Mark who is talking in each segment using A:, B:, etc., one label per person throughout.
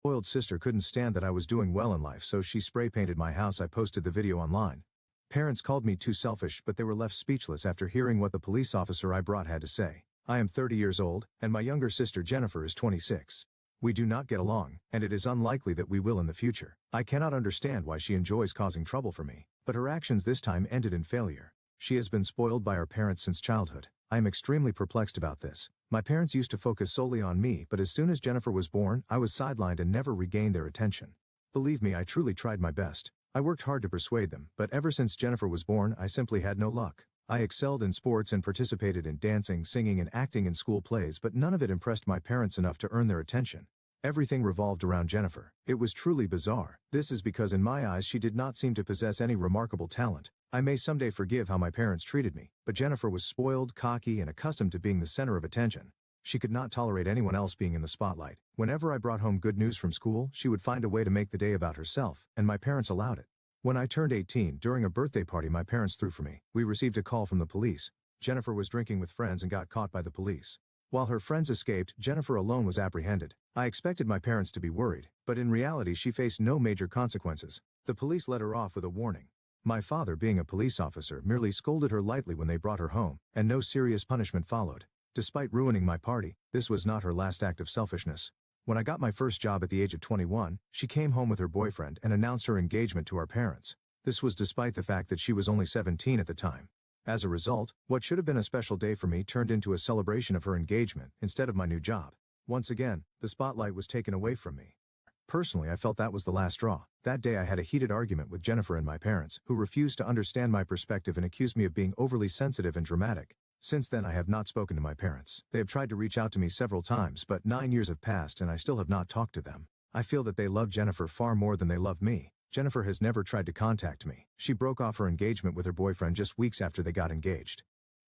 A: Spoiled sister couldn't stand that I was doing well in life, so she spray painted my house. I posted the video online. Parents called me too selfish, but they were left speechless after hearing what the police officer I brought had to say. I am 30 years old, and my younger sister Jennifer is 26. We do not get along, and it is unlikely that we will in the future. I cannot understand why she enjoys causing trouble for me, but her actions this time ended in failure. She has been spoiled by our parents since childhood. I am extremely perplexed about this. My parents used to focus solely on me, but as soon as Jennifer was born, I was sidelined and never regained their attention. Believe me, I truly tried my best. I worked hard to persuade them, but ever since Jennifer was born, I simply had no luck. I excelled in sports and participated in dancing, singing, and acting in school plays, but none of it impressed my parents enough to earn their attention. Everything revolved around Jennifer. It was truly bizarre. This is because in my eyes she did not seem to possess any remarkable talent. I may someday forgive how my parents treated me, but Jennifer was spoiled, cocky, and accustomed to being the center of attention. She could not tolerate anyone else being in the spotlight. Whenever I brought home good news from school, she would find a way to make the day about herself, and my parents allowed it. When I turned 18, during a birthday party my parents threw for me, we received a call from the police. Jennifer was drinking with friends and got caught by the police. While her friends escaped, Jennifer alone was apprehended. I expected my parents to be worried, but in reality she faced no major consequences. The police let her off with a warning. My father, being a police officer, merely scolded her lightly when they brought her home, and no serious punishment followed. Despite ruining my party, this was not her last act of selfishness. When I got my first job at the age of 21, she came home with her boyfriend and announced her engagement to our parents. This was despite the fact that she was only 17 at the time. As a result, what should have been a special day for me turned into a celebration of her engagement instead of my new job. Once again, the spotlight was taken away from me. Personally, I felt that was the last straw. That day I had a heated argument with Jennifer and my parents, who refused to understand my perspective and accused me of being overly sensitive and dramatic. Since then I have not spoken to my parents. They have tried to reach out to me several times, but 9 years have passed and I still have not talked to them. I feel that they love Jennifer far more than they love me. Jennifer has never tried to contact me. She broke off her engagement with her boyfriend just weeks after they got engaged.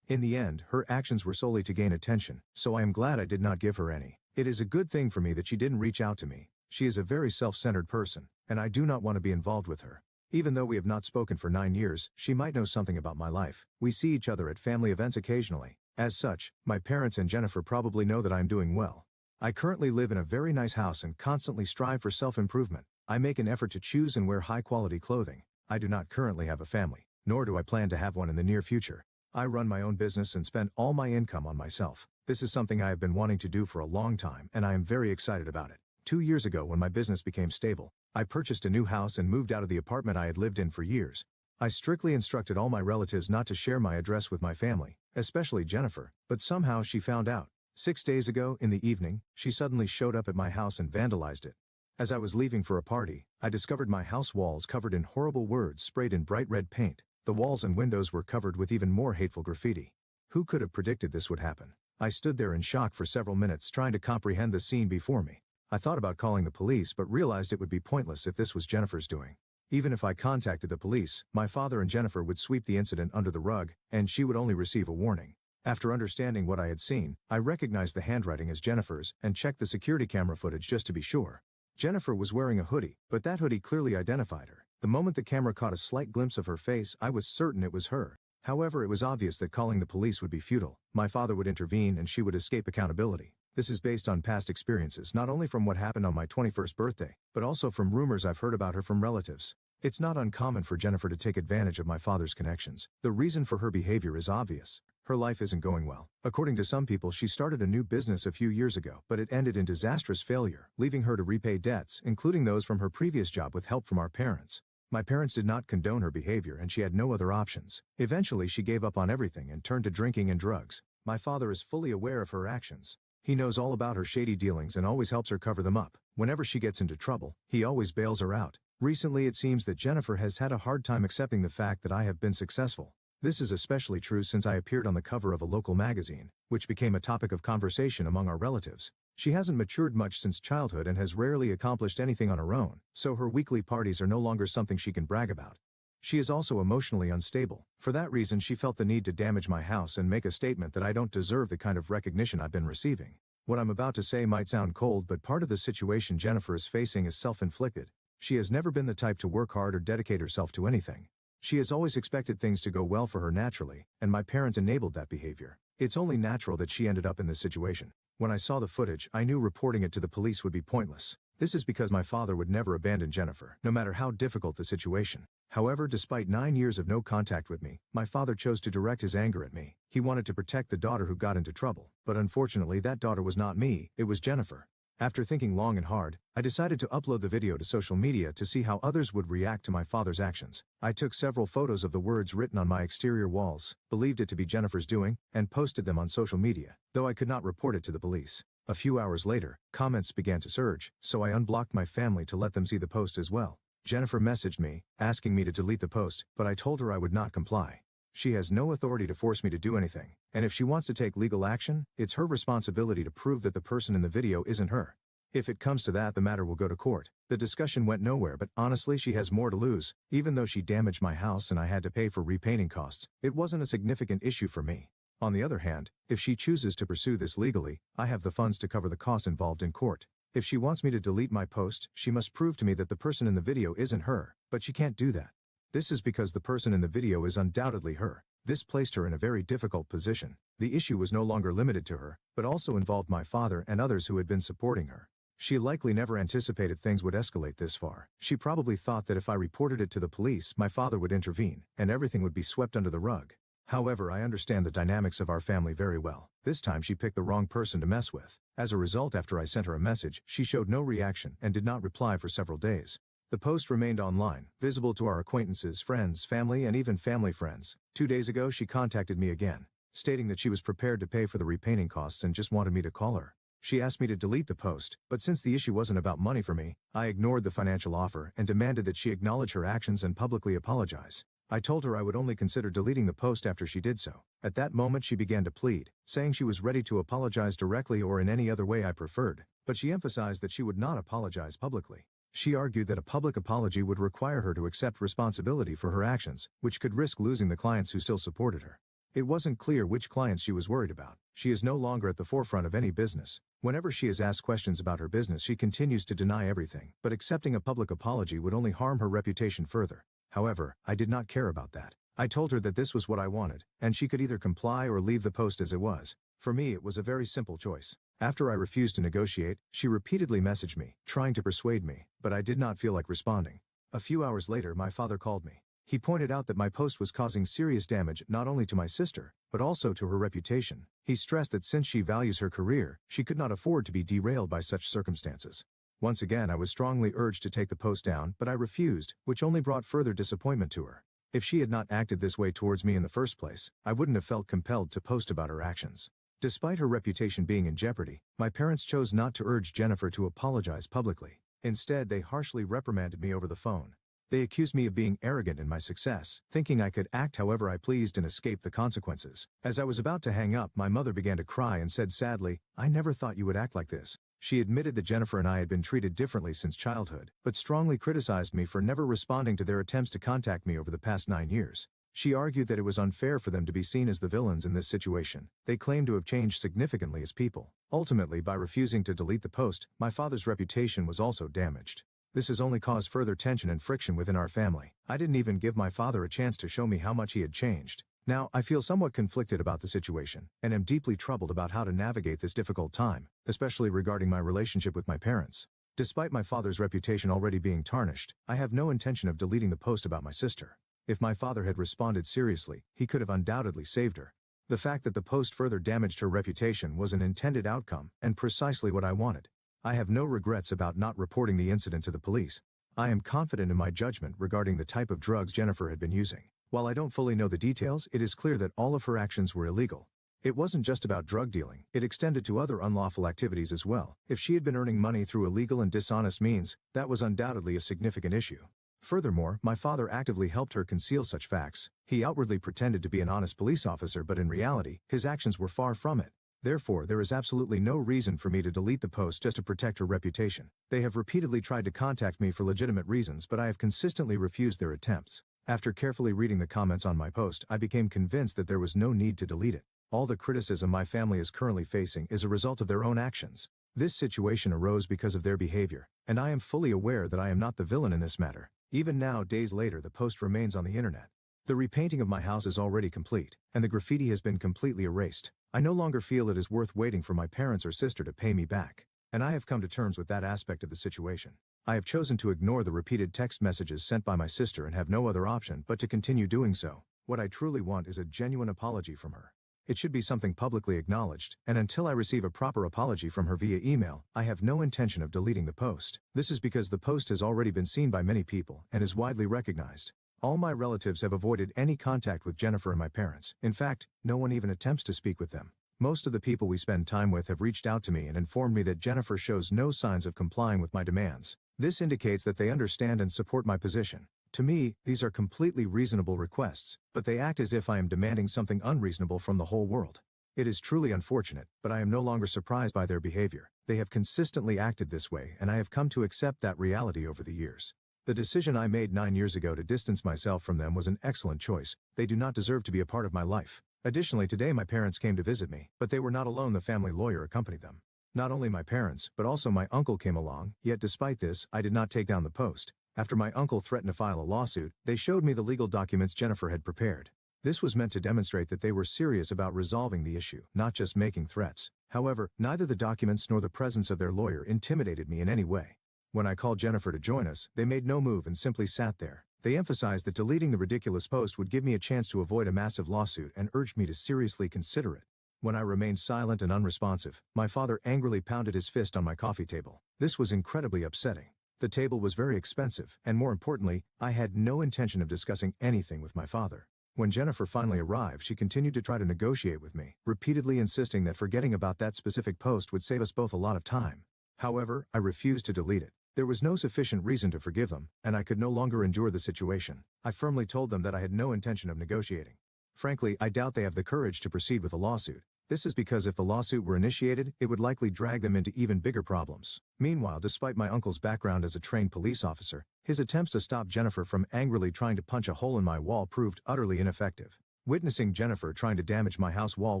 A: In the end, her actions were solely to gain attention, so I am glad I did not give her any. It is a good thing for me that she didn't reach out to me. She is a very self-centered person, and I do not want to be involved with her. Even though we have not spoken for 9 years, she might know something about my life. We see each other at family events occasionally. As such, my parents and Jennifer probably know that I am doing well. I currently live in a very nice house and constantly strive for self-improvement. I make an effort to choose and wear high-quality clothing. I do not currently have a family, nor do I plan to have one in the near future. I run my own business and spend all my income on myself. This is something I have been wanting to do for a long time, and I am very excited about it. 2 years ago, when my business became stable, I purchased a new house and moved out of the apartment I had lived in for years. I strictly instructed all my relatives not to share my address with my family, especially Jennifer, but somehow she found out. 6 days ago, in the evening, she suddenly showed up at my house and vandalized it. As I was leaving for a party, I discovered my house walls covered in horrible words sprayed in bright red paint. The walls and windows were covered with even more hateful graffiti. Who could have predicted this would happen? I stood there in shock for several minutes trying to comprehend the scene before me. I thought about calling the police but realized it would be pointless if this was Jennifer's doing. Even if I contacted the police, my father and Jennifer would sweep the incident under the rug, and she would only receive a warning. After understanding what I had seen, I recognized the handwriting as Jennifer's and checked the security camera footage just to be sure. Jennifer was wearing a hoodie, but that hoodie clearly identified her. The moment the camera caught a slight glimpse of her face, I was certain it was her. However, it was obvious that calling the police would be futile. My father would intervene and she would escape accountability. This is based on past experiences, not only from what happened on my 21st birthday, but also from rumors I've heard about her from relatives. It's not uncommon for Jennifer to take advantage of my father's connections. The reason for her behavior is obvious. Her life isn't going well. According to some people, she started a new business a few years ago, but it ended in disastrous failure, leaving her to repay debts, including those from her previous job with help from our parents. My parents did not condone her behavior and she had no other options. Eventually she gave up on everything and turned to drinking and drugs. My father is fully aware of her actions. He knows all about her shady dealings and always helps her cover them up. Whenever she gets into trouble, he always bails her out. Recently it seems that Jennifer has had a hard time accepting the fact that I have been successful. This is especially true since I appeared on the cover of a local magazine, which became a topic of conversation among our relatives. She hasn't matured much since childhood and has rarely accomplished anything on her own, so her weekly parties are no longer something she can brag about. She is also emotionally unstable. For that reason she felt the need to damage my house and make a statement that I don't deserve the kind of recognition I've been receiving. What I'm about to say might sound cold, but part of the situation Jennifer is facing is self-inflicted. She has never been the type to work hard or dedicate herself to anything. She has always expected things to go well for her naturally, and my parents enabled that behavior. It's only natural that she ended up in this situation. When I saw the footage, I knew reporting it to the police would be pointless. This is because my father would never abandon Jennifer, no matter how difficult the situation. However, despite 9 years of no contact with me, my father chose to direct his anger at me. He wanted to protect the daughter who got into trouble. But unfortunately, that daughter was not me, it was Jennifer. After thinking long and hard, I decided to upload the video to social media to see how others would react to my father's actions. I took several photos of the words written on my exterior walls, believed it to be Jennifer's doing, and posted them on social media, though I could not report it to the police. A few hours later, comments began to surge, so I unblocked my family to let them see the post as well. Jennifer messaged me, asking me to delete the post, but I told her I would not comply. She has no authority to force me to do anything, and if she wants to take legal action, it's her responsibility to prove that the person in the video isn't her. If it comes to that, the matter will go to court. The discussion went nowhere, but honestly she has more to lose. Even though she damaged my house and I had to pay for repainting costs, it wasn't a significant issue for me. On the other hand, if she chooses to pursue this legally, I have the funds to cover the costs involved in court. If she wants me to delete my post, she must prove to me that the person in the video isn't her, but she can't do that. This is because the person in the video is undoubtedly her. This placed her in a very difficult position. The issue was no longer limited to her, but also involved my father and others who had been supporting her. She likely never anticipated things would escalate this far. She probably thought that if I reported it to the police, my father would intervene, and everything would be swept under the rug. However, I understand the dynamics of our family very well. This time she picked the wrong person to mess with. As a result, after I sent her a message, she showed no reaction and did not reply for several days. The post remained online, visible to our acquaintances, friends, family, and even family friends. 2 days ago, she contacted me again, stating that she was prepared to pay for the repainting costs and just wanted me to call her. She asked me to delete the post, but since the issue wasn't about money for me, I ignored the financial offer and demanded that she acknowledge her actions and publicly apologize. I told her I would only consider deleting the post after she did so. At that moment she began to plead, saying she was ready to apologize directly or in any other way I preferred, but she emphasized that she would not apologize publicly. She argued that a public apology would require her to accept responsibility for her actions, which could risk losing the clients who still supported her. It wasn't clear which clients she was worried about. She is no longer at the forefront of any business. Whenever she is asked questions about her business, she continues to deny everything, but accepting a public apology would only harm her reputation further. However, I did not care about that. I told her that this was what I wanted, and she could either comply or leave the post as it was. For me, it was a very simple choice. After I refused to negotiate, she repeatedly messaged me, trying to persuade me, but I did not feel like responding. A few hours later, my father called me. He pointed out that my post was causing serious damage not only to my sister, but also to her reputation. He stressed that since she values her career, she could not afford to be derailed by such circumstances. Once again, I was strongly urged to take the post down, but I refused, which only brought further disappointment to her. If she had not acted this way towards me in the first place, I wouldn't have felt compelled to post about her actions. Despite her reputation being in jeopardy, my parents chose not to urge Jennifer to apologize publicly. Instead, they harshly reprimanded me over the phone. They accused me of being arrogant in my success, thinking I could act however I pleased and escape the consequences. As I was about to hang up, my mother began to cry and said sadly, "I never thought you would act like this." She admitted that Jennifer and I had been treated differently since childhood, but strongly criticized me for never responding to their attempts to contact me over the past 9 years. She argued that it was unfair for them to be seen as the villains in this situation. They claimed to have changed significantly as people. Ultimately, by refusing to delete the post, my father's reputation was also damaged. This has only caused further tension and friction within our family. I didn't even give my father a chance to show me how much he had changed. Now, I feel somewhat conflicted about the situation, and am deeply troubled about how to navigate this difficult time, especially regarding my relationship with my parents. Despite my father's reputation already being tarnished, I have no intention of deleting the post about my sister. If my father had responded seriously, he could have undoubtedly saved her. The fact that the post further damaged her reputation was an intended outcome, and precisely what I wanted. I have no regrets about not reporting the incident to the police. I am confident in my judgment regarding the type of drugs Jennifer had been using. While I don't fully know the details, it is clear that all of her actions were illegal. It wasn't just about drug dealing, it extended to other unlawful activities as well. If she had been earning money through illegal and dishonest means, that was undoubtedly a significant issue. Furthermore, my father actively helped her conceal such facts. He outwardly pretended to be an honest police officer, but in reality, his actions were far from it. Therefore, there is absolutely no reason for me to delete the post just to protect her reputation. They have repeatedly tried to contact me for legitimate reasons, but I have consistently refused their attempts. After carefully reading the comments on my post, I became convinced that there was no need to delete it. All the criticism my family is currently facing is a result of their own actions. This situation arose because of their behavior, and I am fully aware that I am not the villain in this matter. Even now, days later, the post remains on the internet. The repainting of my house is already complete, and the graffiti has been completely erased. I no longer feel it is worth waiting for my parents or sister to pay me back. and I have come to terms with that aspect of the situation. I have chosen to ignore the repeated text messages sent by my sister and have no other option but to continue doing so. What I truly want is a genuine apology from her. It should be something publicly acknowledged, and until I receive a proper apology from her via email, I have no intention of deleting the post. This is because the post has already been seen by many people and is widely recognized. All my relatives have avoided any contact with Jennifer and my parents. In fact, no one even attempts to speak with them. Most of the people we spend time with have reached out to me and informed me that Jennifer shows no signs of complying with my demands. This indicates that they understand and support my position. To me, these are completely reasonable requests, but they act as if I am demanding something unreasonable from the whole world. It is truly unfortunate, but I am no longer surprised by their behavior. They have consistently acted this way, and I have come to accept that reality over the years. The decision I made 9 years ago to distance myself from them was an excellent choice. They do not deserve to be a part of my life. Additionally, today my parents came to visit me, but they were not alone. The family lawyer accompanied them. Not only my parents, but also my uncle came along, yet despite this, I did not take down the post. After my uncle threatened to file a lawsuit, they showed me the legal documents Jennifer had prepared. This was meant to demonstrate that they were serious about resolving the issue, not just making threats. However, neither the documents nor the presence of their lawyer intimidated me in any way. When I called Jennifer to join us, they made no move and simply sat there. They emphasized that deleting the ridiculous post would give me a chance to avoid a massive lawsuit and urged me to seriously consider it. When I remained silent and unresponsive, my father angrily pounded his fist on my coffee table. This was incredibly upsetting. The table was very expensive, and more importantly, I had no intention of discussing anything with my father. When Jennifer finally arrived, she continued to try to negotiate with me, repeatedly insisting that forgetting about that specific post would save us both a lot of time. However, I refused to delete it. There was no sufficient reason to forgive them, and I could no longer endure the situation. I firmly told them that I had no intention of negotiating. Frankly, I doubt they have the courage to proceed with a lawsuit. This is because if the lawsuit were initiated, it would likely drag them into even bigger problems. Meanwhile, despite my uncle's background as a trained police officer, his attempts to stop Jennifer from angrily trying to punch a hole in my wall proved utterly ineffective. Witnessing Jennifer trying to damage my house wall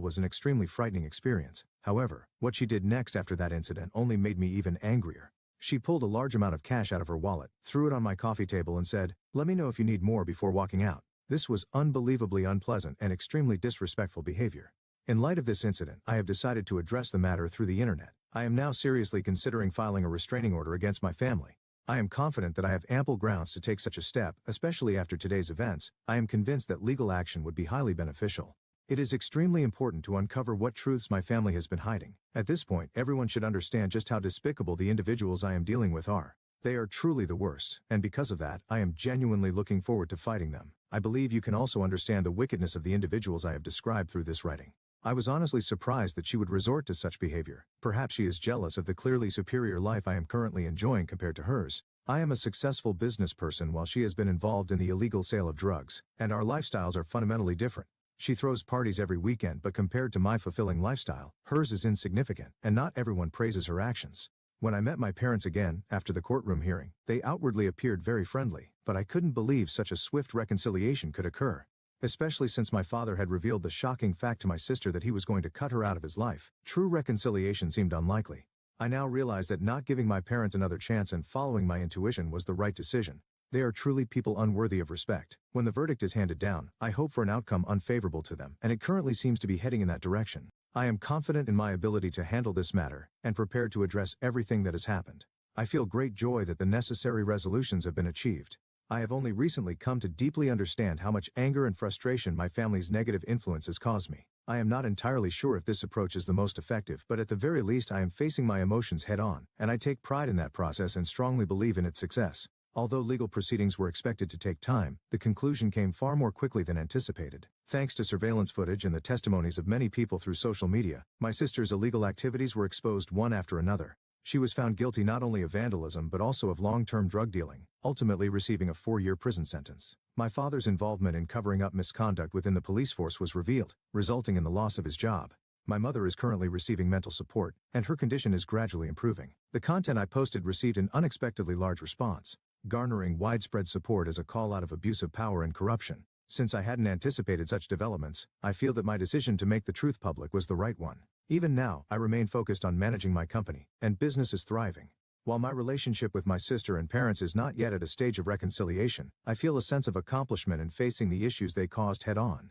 A: was an extremely frightening experience. However, what she did next after that incident only made me even angrier. She pulled a large amount of cash out of her wallet, threw it on my coffee table and said, "Let me know if you need more," before walking out. This was unbelievably unpleasant and extremely disrespectful behavior. In light of this incident, I have decided to address the matter through the internet. I am now seriously considering filing a restraining order against my family. I am confident that I have ample grounds to take such a step, especially after today's events. I am convinced that legal action would be highly beneficial. It is extremely important to uncover what truths my family has been hiding. At this point, everyone should understand just how despicable the individuals I am dealing with are. They are truly the worst, and because of that, I am genuinely looking forward to fighting them. I believe you can also understand the wickedness of the individuals I have described through this writing. I was honestly surprised that she would resort to such behavior. Perhaps she is jealous of the clearly superior life I am currently enjoying compared to hers. I am a successful business person while she has been involved in the illegal sale of drugs, and our lifestyles are fundamentally different. She throws parties every weekend, but compared to my fulfilling lifestyle, hers is insignificant, and not everyone praises her actions. When I met my parents again, after the courtroom hearing, they outwardly appeared very friendly, but I couldn't believe such a swift reconciliation could occur. Especially since my father had revealed the shocking fact to my sister that he was going to cut her out of his life. True reconciliation seemed unlikely. I now realize that not giving my parents another chance and following my intuition was the right decision. They are truly people unworthy of respect. When the verdict is handed down, I hope for an outcome unfavorable to them, and it currently seems to be heading in that direction. I am confident in my ability to handle this matter, and prepared to address everything that has happened. I feel great joy that the necessary resolutions have been achieved. I have only recently come to deeply understand how much anger and frustration my family's negative influence has caused me. I am not entirely sure if this approach is the most effective, but at the very least I am facing my emotions head on, and I take pride in that process and strongly believe in its success. Although legal proceedings were expected to take time, the conclusion came far more quickly than anticipated. Thanks to surveillance footage and the testimonies of many people through social media, my sister's illegal activities were exposed one after another. She was found guilty not only of vandalism but also of long-term drug dealing, ultimately receiving a 4-year prison sentence. My father's involvement in covering up misconduct within the police force was revealed, resulting in the loss of his job. My mother is currently receiving mental support, and her condition is gradually improving. The content I posted received an unexpectedly large response, garnering widespread support as a call out of abuse of power and corruption. Since I hadn't anticipated such developments, I feel that my decision to make the truth public was the right one. Even now, I remain focused on managing my company, and business is thriving. While my relationship with my sister and parents is not yet at a stage of reconciliation, I feel a sense of accomplishment in facing the issues they caused head on.